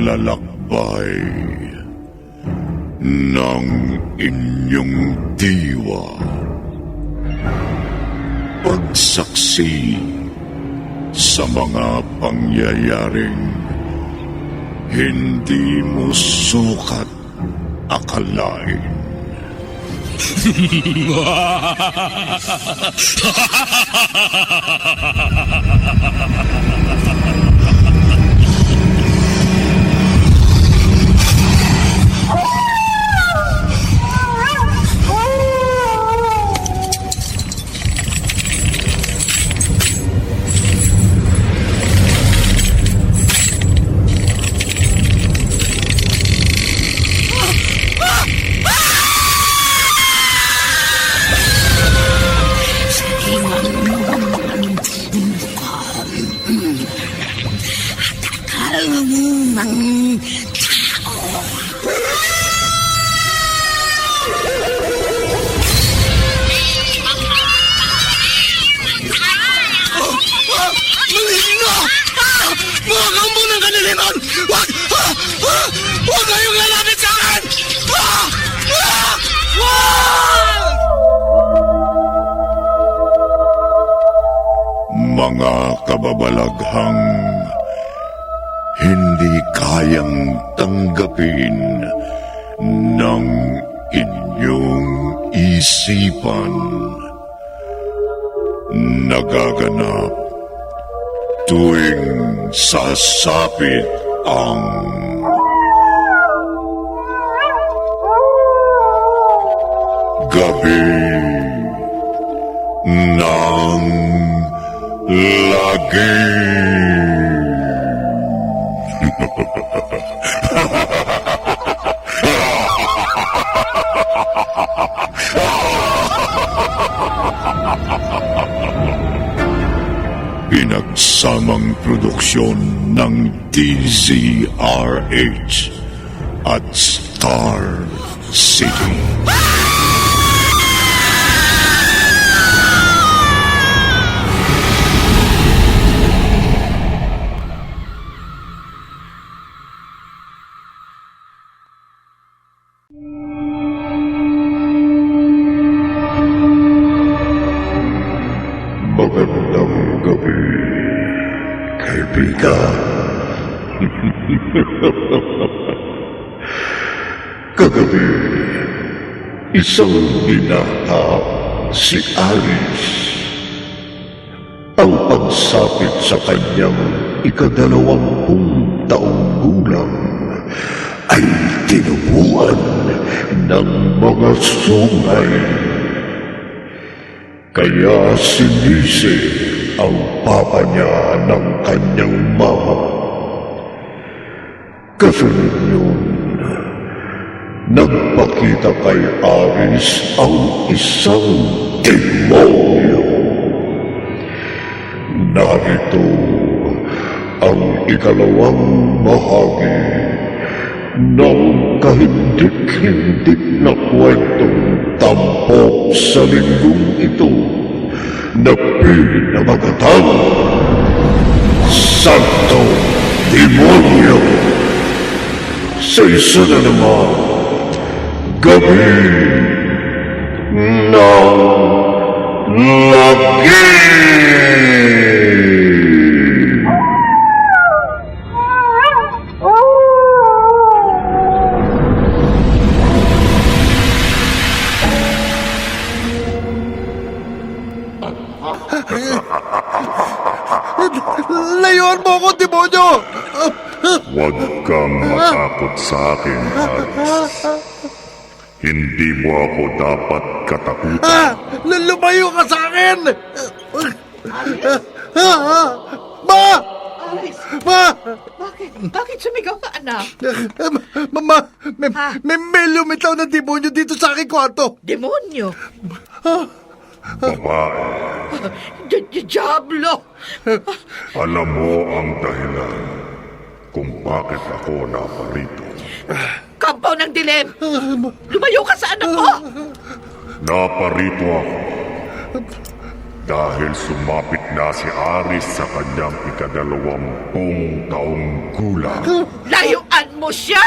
paglalakbay ng inyong diwa. Pagsaksi sa mga pangyayaring hindi mo sukat akalain. Huwag kayong lalapit sa akin! Mga kababalaghang hindi kayang tanggapin ng inyong isipan. Nagaganap tuwing sasapit ang gabi ng lagi. Pinagsamang produksyon ng DZRH at Star City. Magandang gabi, kaibigan. Kagabi, isang binata si Alice. Ang pagsapit sa kanyang 22 taong gulang ay tinubuan ng mga sungay. Kaya sinisi ang papa niya ng kanyang mama. Kasunod yun, nagpakita kay Aris ang isang demonyo. Narito ang ikalawang bahagi ng kahindik-hindik na kwentong tampok sa linggong ito na pinamagatang Santo Demonyo. Sa isa na naman, gabi ng lagi. Layuan mo ako, demonyo! Huwag kang matakot sa akin, Aris. Hindi mo ako dapat katakutan. Lumayo ka sa akin! Ma! Alice, Ma! bakit sumigaw ka, anak? Mama, may lumitaw na demonyo dito sa aking kwarto. Demonyo? Babae, Diablo! alam mo ang dahilan kung bakit ako naparito. Kampaw ng dilim! Lumayo ka sa anak ko! Naparito ako dahil sumapit na si Aris sa kanyang 22 taong gulang. Layuan mo siya!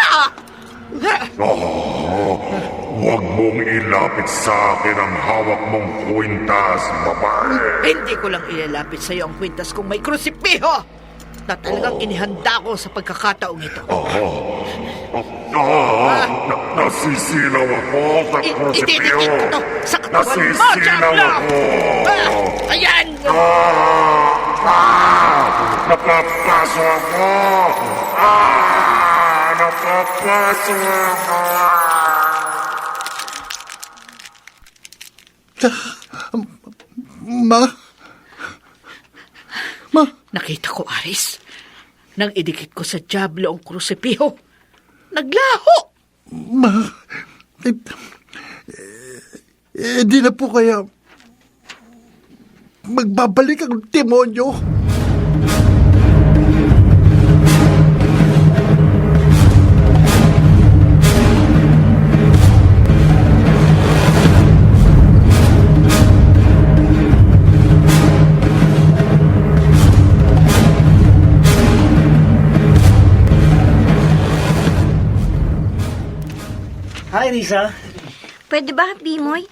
Huwag mong ilapit sa akin ang hawak mong kwintas, babae. Hindi ko lang ilalapit sa iyo ang kwintas kung may krusipiho na talagang inihanda ko sa pagkakataong ito. Nasisilaw ako sa krusipyo. Ididikit ko to sa katawan mo, Nasisilaw Diablo! ako. Ayan! Napapaso ako. Napapaso ako. Ma? Nakita ko, Aris. Nang idikit ko sa Diablo ang krusipiho, naglaho! Ma? Di na po kaya magbabalik ang demonyo? Hi, Risa. Pwede ba, Bimoy?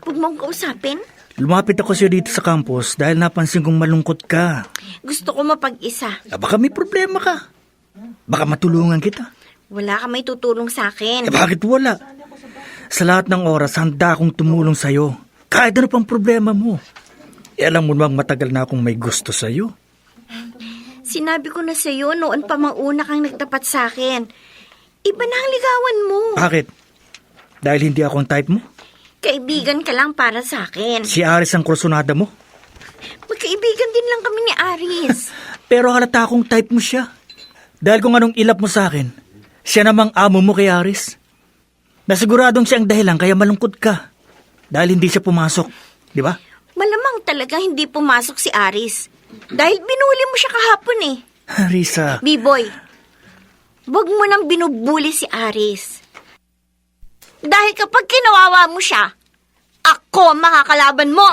Huwag mong kausapin. Lumapit ako sa'yo dito sa campus dahil napansin kong malungkot ka. Gusto ko mapag-isa. Baka may problema ka. Baka matulungan kita. Wala ka may tutulong sa akin. Bakit wala? Sa lahat ng oras, handa akong tumulong sa'yo. Kahit ano pang problema mo. Alam mo bang matagal na akong may gusto sa'yo? Sinabi ko na sa'yo noon pa mauna kang nagtapat sa akin. Iba na ang ligawan mo. Bakit? Dahil hindi ako ang type mo? Kaibigan ka lang para sa akin. Si Aris ang kursunada mo? Magkaibigan din lang kami ni Aris. Pero halata akong type mo siya. Dahil kung anong ilap mo sa akin, siya namang amo mo kay Aris. Nasiguradong siya ang dahilan kaya malungkot ka. Dahil hindi siya pumasok. Di ba? Malamang talaga hindi pumasok si Aris. Dahil binuli mo siya kahapon eh. Risa. B-boy, wag mo nang binubuli si Aris. Dahil kapag kinawawa mo siya, ako makakalaban mo!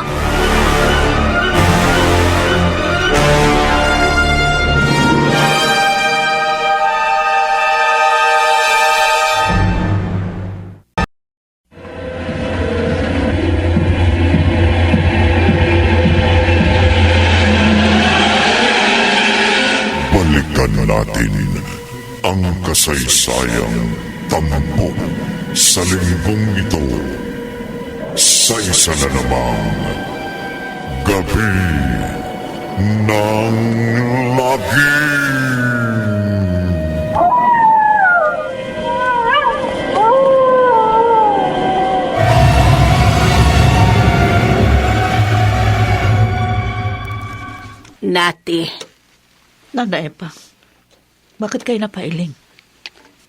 Balikan natin ang kasaysayang tampok sa linggong ito sa isa na namang gabi ng lagim. Nati. Nana Epa, bakit kayo napailing?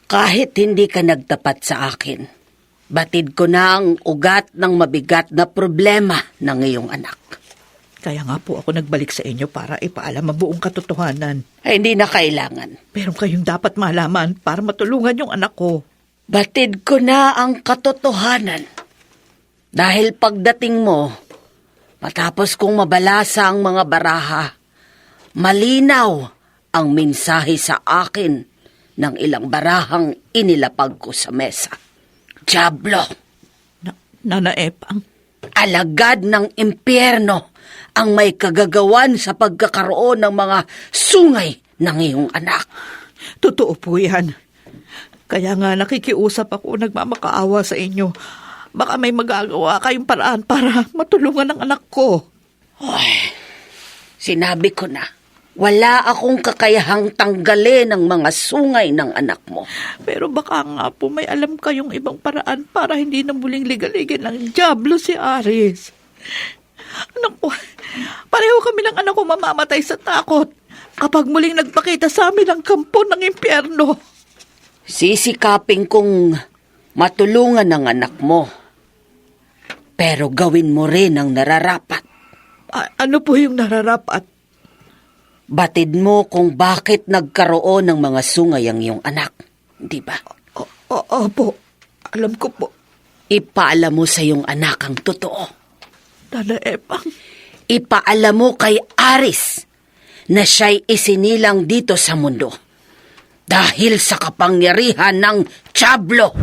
Kahit hindi ka nagtapat sa akin, batid ko na ang ugat ng mabigat na problema ng iyong anak. Kaya nga po ako nagbalik sa inyo para ipaalam ang buong katotohanan. Ay, hindi na kailangan. Meron kayong dapat malaman para matulungan yung anak ko. Batid ko na ang katotohanan. Dahil pagdating mo, matapos kong mabalasa ang mga baraha, malinaw ang mensahe sa akin ng ilang barahang inilapag ko sa mesa. Diablo! Nana Epang, Alagad ng impyerno ang may kagagawan sa pagkakaroon ng mga sungay ng iyong anak. totoo po yan. Kaya nga nakikiusap ako, nagmamakaawa sa inyo. Baka may magagawa kayong paraan para matulungan ang anak ko. Ay, sinabi ko na, wala akong kakayahang tanggalin ang mga sungay ng anak mo. Pero baka nga po may alam kayong ibang paraan para hindi na muling ligaligin ng Diablo si Aris. Anak ko, pareho kami ng anak ko mamamatay sa takot kapag muling nagpakita sa amin ang kampo ng impyerno. Sisikapin kong matulungan ang anak mo. Pero gawin mo rin ang nararapat. Ano po yung nararapat? Batid mo kung bakit nagkaroon ng mga sungay ang iyong anak. Di ba? Opo, alam ko po. Ipaalam mo sa iyong anak ang totoo. Nana Epang, Ipaalam mo kay Aris na siya'y isinilang dito sa mundo. Dahil sa kapangyarihan ng Diablo.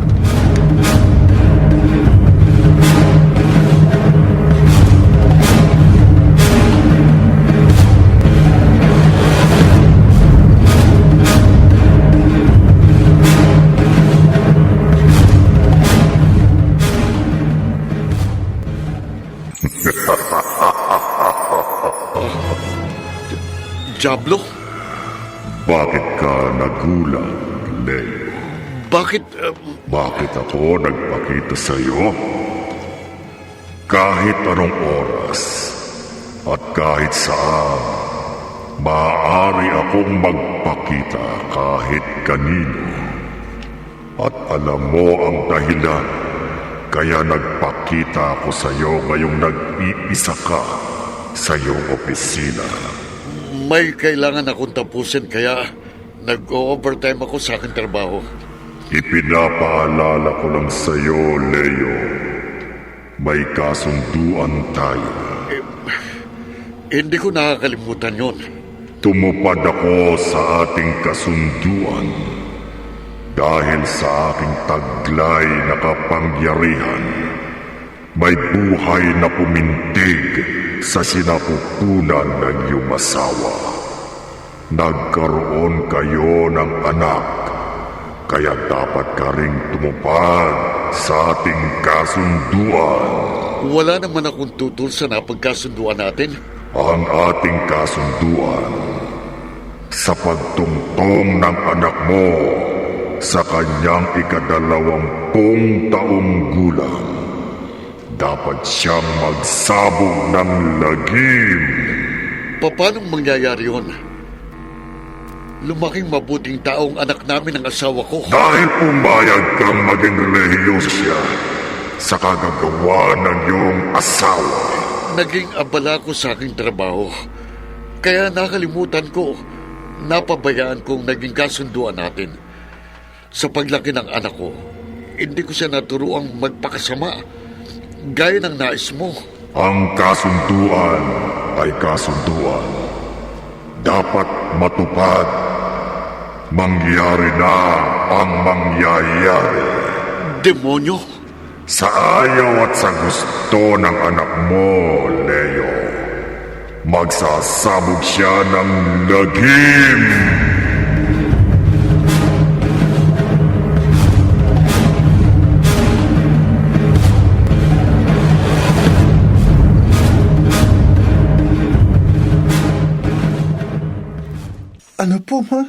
Diablo? Bakit ka nagulat, Leo? Bakit, Bakit ako nagpakita sa iyo? Kahit anong oras at kahit saan, maaari akong magpakita kahit kanino. At alam mo ang dahilan kaya nagpakita ako sa iyo ngayong nag-iisa ka sa iyong opisina. may kailangan akong tapusin kaya nag-overtime ako sa aking trabaho. Ipinapaalala ko lang sa iyo, Leo. May kasunduan tayo. Hindi ko nakakalimutan yon. Tumupad ako sa ating kasunduan dahil sa aking taglay na kapangyarihan. May buhay na pumintig sa sinapupunan ng iyong asawa. Nagkaroon kayo ng anak, kaya dapat ka ring tumupad sa ating kasunduan. Wala naman akong tutol sa napagkasunduan natin. Ang ating kasunduan sa pagtungtong ng anak mo sa kanyang 22 taong gulang. Dapat siyang magsabog ng lagim. Paano mangyayari yun? Lumaking mabuting taong anak namin ang asawa ko. Dahil pumayag kang maging relihiyosya sa kagagawa ng iyong asawa. Naging abala ko sa aking trabaho. Kaya nakalimutan ko, napabayaan kong naging kasunduan natin. Sa paglaki ng anak ko, hindi ko siya naturuang magpakasama. Gaya ng nais mo. Ang kasunduan ay kasunduan. Dapat matupad. Mangyari na ang mangyayari. Demonyo? Sa ayaw at sa gusto ng anak mo, Leo, magsasabog siya ng lagim. Ano po, ma?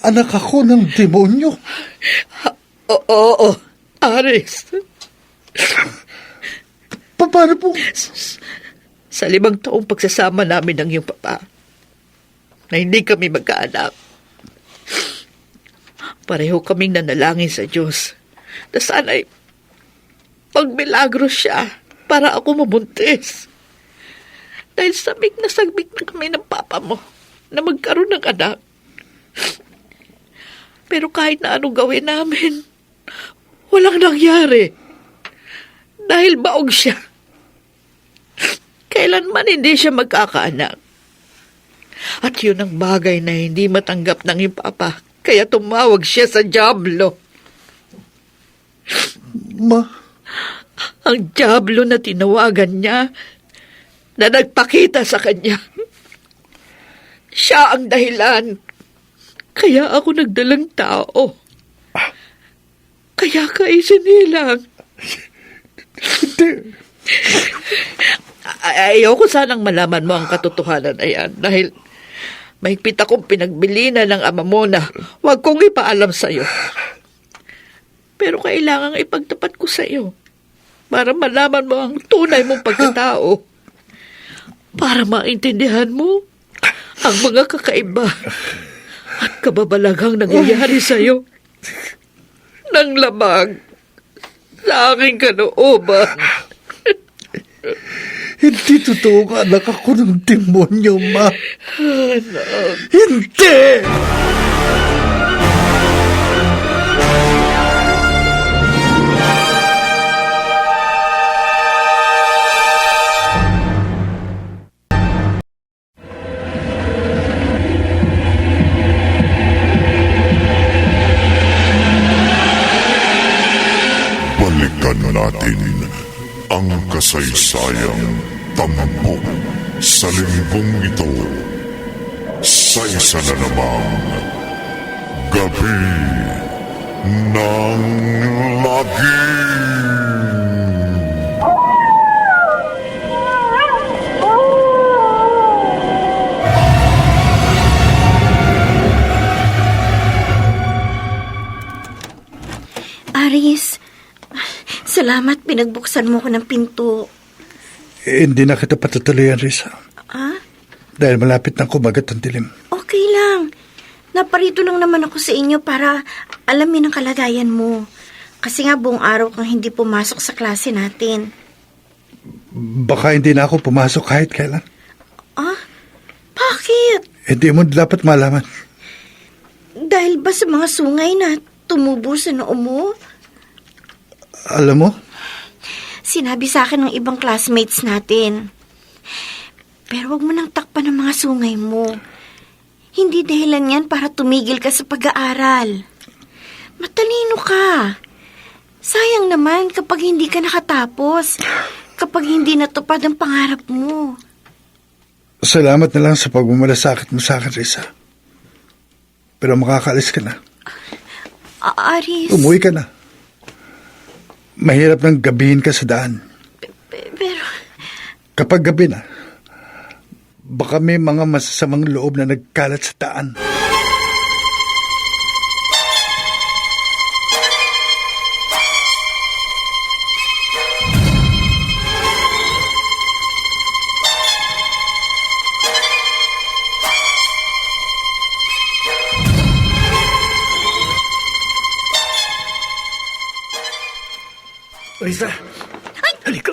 Anak ako ng demonyo. Oo, Aris. Paano po? Sa 5 taong pagsasama namin ng iyong papa, na hindi kami magkaanak, pareho kaming nanalangin sa Diyos na sana'y pagmilagro siya para ako mabuntis. Dahil sabik na kami ng papa mo na magkaroon ng anak. Pero kahit na anong gawin namin, walang nangyari. Dahil baog siya. Kailanman hindi siya magkakaanak. At yun ang bagay na hindi matanggap ng iyong papa. Kaya tumawag siya sa Diablo. Ma, Ang Diablo na tinawagan niya, na nagpakita sa kanya. Siya ang dahilan. Kaya ako nagdalang tao. Kaya ka isinilang. hindi. Ayoko sanang malaman mo ang katotohanan na yan dahil mahigpit akong pinagbilinan ng ama mo na huwag kong ipaalam sa'yo. Pero kailangang ipagtapat ko sa'yo para malaman mo ang tunay mong pagkatao. Para maintindihan mo ang mga kakaiba at kababalaghang nangyayari sa'yo ng labag sa aking kalooban. Hindi totoo nga anak ako ng demonyo, ma. Anak. Hindi! natin ang kasaysayang tampok sa linggong ito sa isa na namang gabi ng lagim. Aris, salamat pinagbuksan mo ko ng pinto. Hindi na kita patatuloyan, Risa. Ah? Dahil malapit na kumagat ang dilim. Okay lang. Naparito lang naman ako sa inyo para alamin ang kalagayan mo. Kasi nga buong araw kang hindi pumasok sa klase natin. Baka hindi na ako pumasok kahit kailan. Ah? Bakit? Hindi mo dapat malaman. Dahil ba sa mga sungay na tumubo sa noo mo? Alam mo, Sinabi sa akin ng ibang classmates natin. Pero wag mo nang takpan ng mga sungay mo. Hindi dahilan yan para tumigil ka sa pag-aaral. Matalino ka. Sayang naman kapag hindi ka nakatapos. Kapag hindi natupad ang pangarap mo. salamat na lang sa pagmamalasakit mo sa akin, Risa. Pero makakaalis ka na. Aris. Umuwi ka na. Mahirap nang gabihin ka sa daan. Pero... Kapag gabi na, baka may mga masasamang loob na nagkalat sa daan. Risa, halika.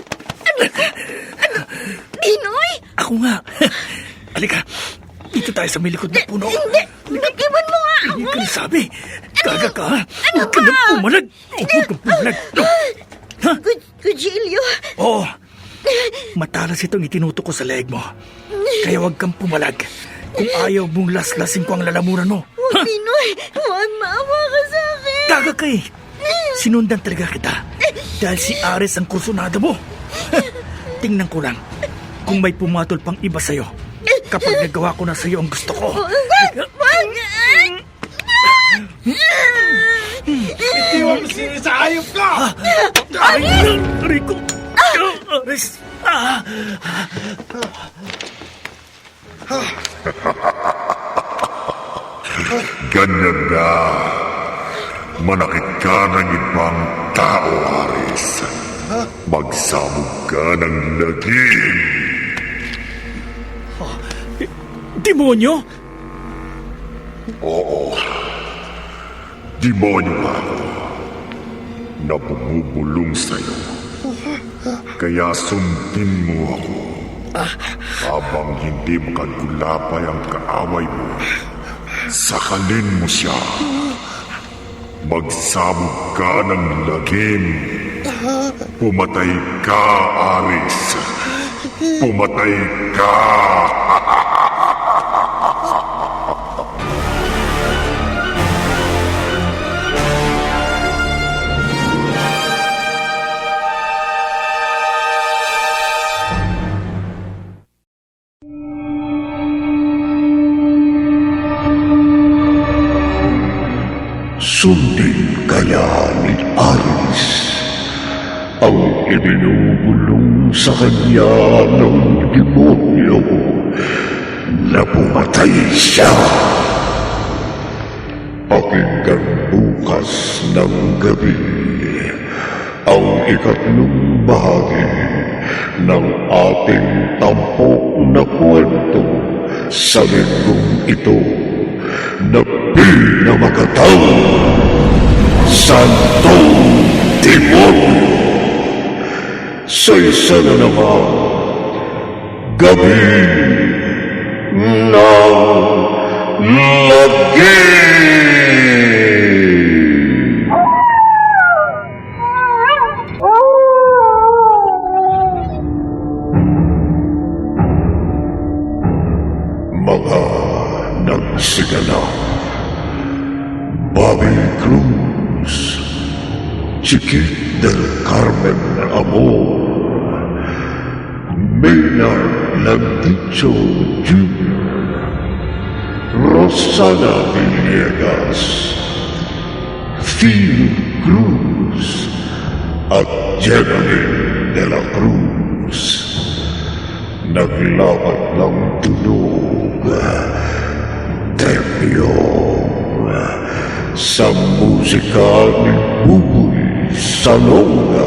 Pinoy! Ako nga. Halika, dito tayo sa may likod na puno. Hindi! Iwan mo nga! Hindi ka nasabi. Kaga ka, ha? Huwag ka nang pumalag. Huwag kang pumalag. Ha? Kujilyo! Oo. Matalas itong itinutok ko sa leeg mo. Kaya huwag kang pumalag. Kung ayaw mong laslasin ko ang lalamunan mo. Ha? Pinoy! Huwag maawa ka sa akin! Kaga ka eh. Sinundan talaga kita. Dahil si Ares ang kursunada mo. Tingnan ko lang kung may pumatol pang iba sa'yo. Kapag nagawa ko na sa'yo ang gusto ko. Wag! Itiwan mo sa ayop ka! Aray ko! Ares! Ganyan na. Manakit ka ng ibang tao, Aris. Magsabog ka ng lagim. Demonyo? Oo. Demonyo ako na bumubulong sa'yo. Kaya sundin mo ako. Habang hindi makagulapay ang kaaway mo, sakalin mo siya. Magsabog ka ng lagim. Pumatay ka, Aris. Pumatay ka! Sundin kaya ni Aris ang ibinubulong sa kanya ng demonyo na pumatay siya. Pakinggan bukas ng gabi ang ikatlong bahagi ng ating tampok na kwento sa linggong ito na pinamagatang Santong Demonyo sa isa na naman gabi ng lagim. Mga nagsiganap Bobby Cruz, Chiquit del Carmen Amor, Maynard Landicho Jr., Rosana Villegas, Phil Cruz, at Jeneline de la Cruz. Naglaban ng tunog, Terpiong, sa musika ni Buboy Salonga.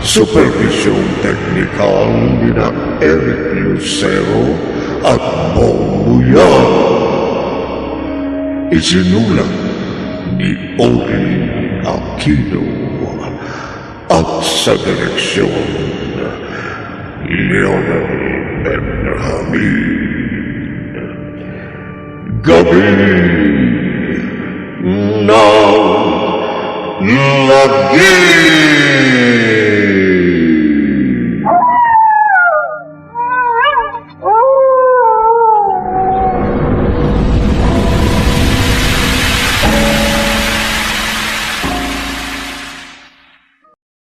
Supervisyong teknikal ni na Eric Lucero at Bong Buyan. Isinulat ni Odi Aquino at sa direksyon Leonel Benjamin. Gabi ng Lagi!